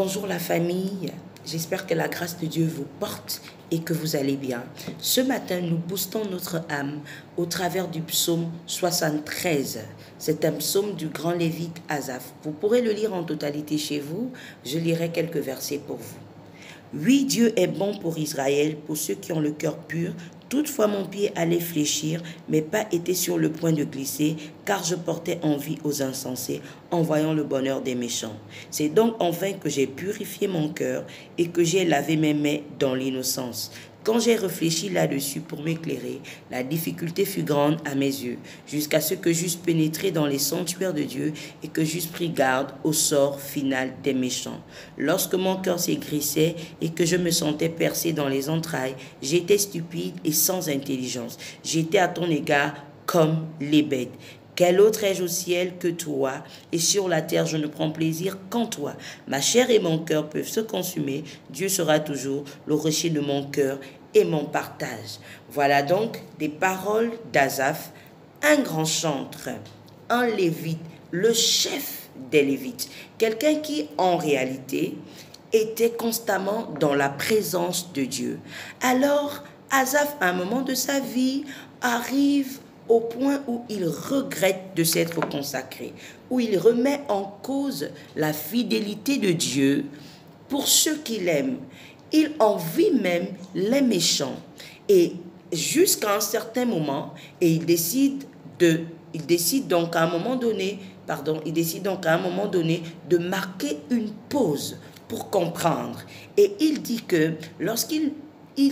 Bonjour la famille, j'espère que la grâce de Dieu vous porte et que vous allez bien. Ce matin, nous boostons notre âme au travers du psaume 73. C'est un psaume du grand lévite Asaph. Vous pourrez le lire en totalité chez vous, je lirai quelques versets pour vous. Oui, Dieu est bon pour Israël, pour ceux qui ont le cœur pur. Toutefois, mon pied allait fléchir, mes pas étaient sur le point de glisser, car je portais envie aux insensés, en voyant le bonheur des méchants. C'est donc en vain que j'ai purifié mon cœur et que j'ai lavé mes mains dans l'innocence. Quand j'ai réfléchi là-dessus pour m'éclairer, la difficulté fut grande à mes yeux, jusqu'à ce que j'eusse pénétré dans les sanctuaires de Dieu et que j'eusse pris garde au sort final des méchants. Lorsque mon cœur s'aigrissait et que je me sentais percé dans les entrailles, j'étais stupide et sans intelligence. J'étais à ton égard comme les bêtes. Quel autre ai-je au ciel que toi, et sur la terre je ne prends plaisir qu'en toi. Ma chair et mon cœur peuvent se consumer, Dieu sera toujours le rocher de mon cœur et mon partage. Voilà donc des paroles d'Asaph, un grand chantre, un lévite, le chef des lévites, quelqu'un qui en réalité était constamment dans la présence de Dieu. Alors Asaph, à un moment de sa vie, arrive au point où il regrette de s'être consacré, où il remet en cause la fidélité de Dieu pour ceux qu'il aime. Il envie même les méchants. Et jusqu'à un certain moment, et il décide donc à un moment donné de marquer une pause pour comprendre. Et il dit que lorsqu'il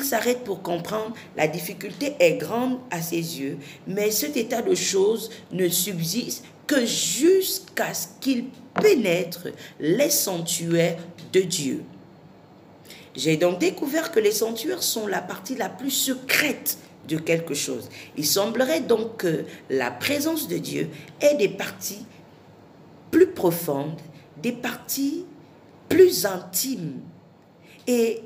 s'arrête pour comprendre, la difficulté est grande à ses yeux, mais cet état de choses ne subsiste que jusqu'à ce qu'il pénètre les sanctuaires de Dieu. J'ai donc découvert que les sanctuaires sont la partie la plus secrète de quelque chose. Il semblerait donc que la présence de Dieu ait des parties plus profondes, des parties plus intimes. Et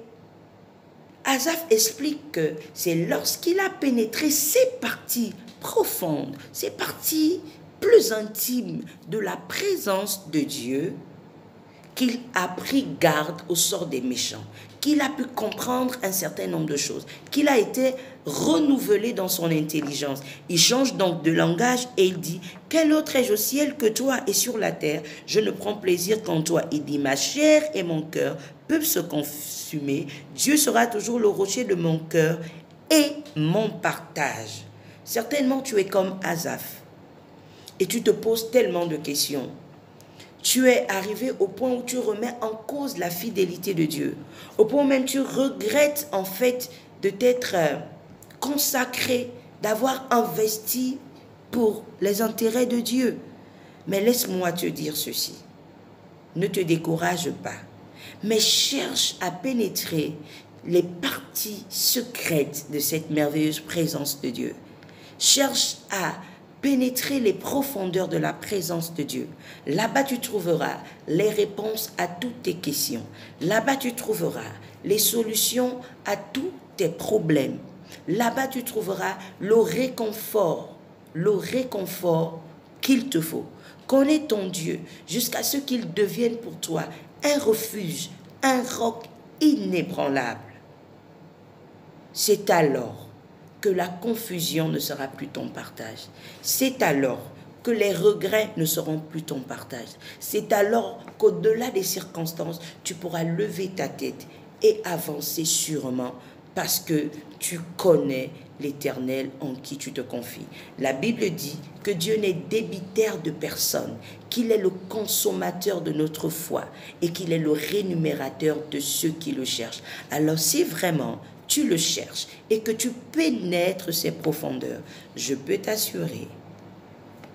Asaph explique que c'est lorsqu'il a pénétré ces parties profondes, ces parties plus intimes de la présence de Dieu, qu'il a pris garde au sort des méchants, qu'il a pu comprendre un certain nombre de choses, qu'il a été renouvelé dans son intelligence. Il change donc de langage et il dit « Quel autre ai-je au ciel que toi et sur la terre? Je ne prends plaisir qu'en toi. » Il dit « Ma chair et mon cœur peuvent se consumer. Dieu sera toujours le rocher de mon cœur et mon partage. » Certainement, tu es comme Asaph et tu te poses tellement de questions. Tu es arrivé au point où tu remets en cause la fidélité de Dieu. Au point où même tu regrettes en fait de t'être consacré, d'avoir investi pour les intérêts de Dieu. Mais laisse-moi te dire ceci. Ne te décourage pas, mais cherche à pénétrer les parties secrètes de cette merveilleuse présence de Dieu. Cherche à pénétrer les profondeurs de la présence de Dieu. Là-bas, tu trouveras les réponses à toutes tes questions. Là-bas, tu trouveras les solutions à tous tes problèmes. Là-bas, tu trouveras le réconfort qu'il te faut. Connais ton Dieu jusqu'à ce qu'il devienne pour toi un refuge, un roc inébranlable. C'est alors que la confusion ne sera plus ton partage. C'est alors que les regrets ne seront plus ton partage. C'est alors qu'au-delà des circonstances, tu pourras lever ta tête et avancer sûrement parce que tu connais l'Éternel en qui tu te confies. La Bible dit que Dieu n'est débitaire de personne, qu'il est le consommateur de notre foi et qu'il est le rémunérateur de ceux qui le cherchent. Alors si vraiment tu le cherches et que tu pénètres ses profondeurs, je peux t'assurer,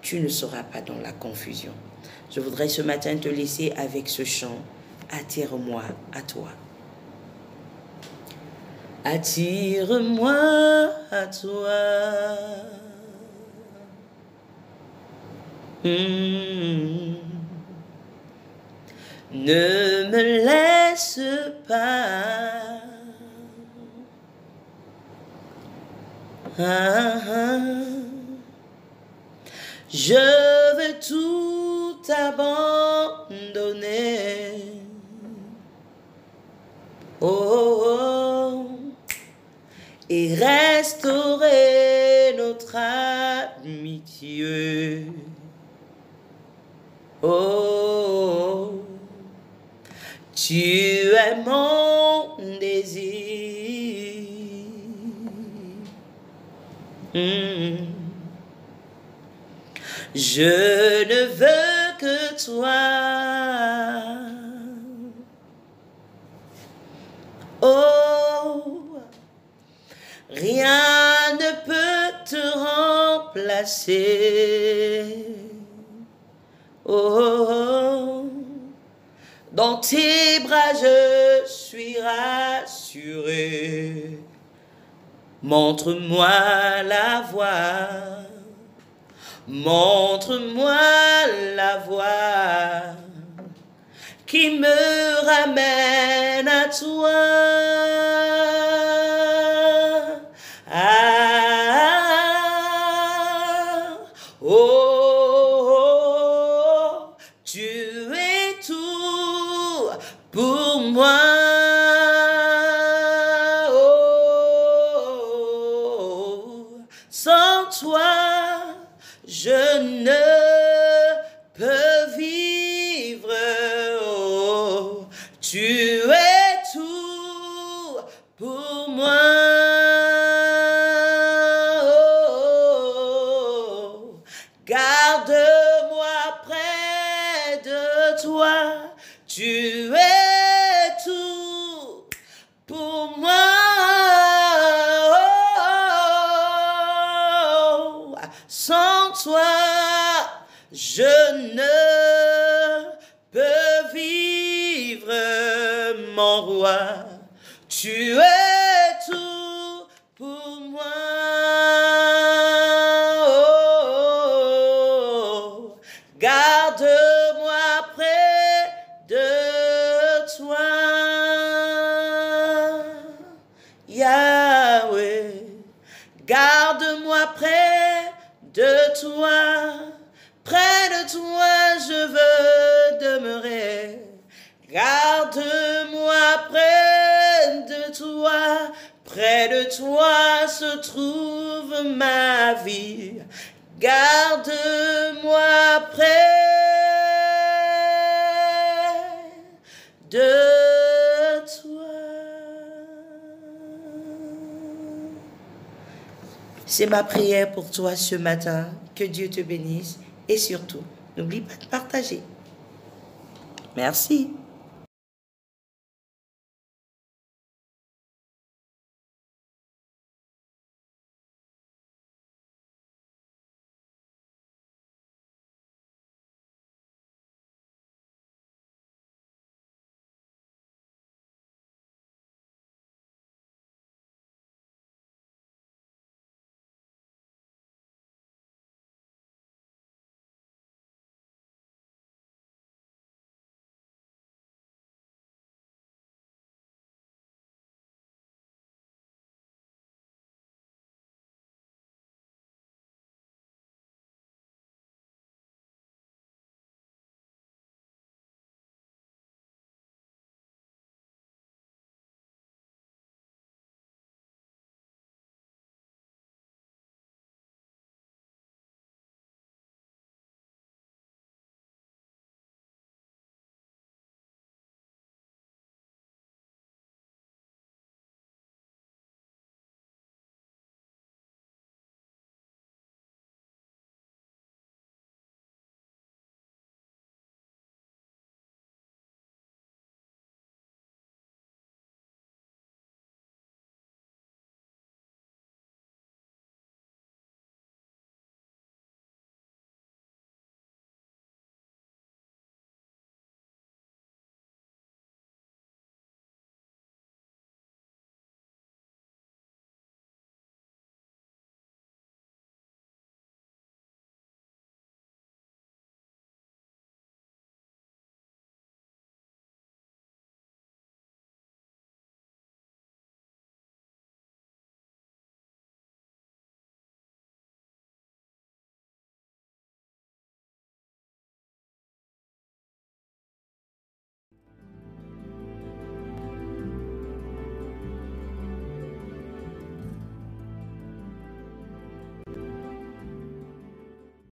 tu ne seras pas dans la confusion. Je voudrais ce matin te laisser avec ce chant, attire-moi à toi. Attire-moi à toi. Ne me laisse pas. Je veux tout abandonner oh, et restaurer notre amitié. Oh, tu es mon désir. Je ne veux que toi. Oh, rien ne peut te remplacer. Oh, dans tes bras je suis rassuré. Montre-moi la voie. Montre-moi la voie qui me ramène à toi. Ah, oh, tu es tout pour moi. Oh, sans toi, je ne peux vivre. Oh, tu es tout pour moi. Oh, garde-moi près de toi. Tu es tout pour moi. Oh, sans toi, je ne peux vivre, mon roi. Tu es tout pour moi. Oh, garde-moi près de toi. Yahweh, garde-moi près de toi. Près de toi je veux demeurer. Garde-moi près de toi. Près de toi se trouve ma vie. Garde-moi près de toi. C'est ma prière pour toi ce matin. Que Dieu te bénisse. Et surtout, n'oublie pas de partager. Merci.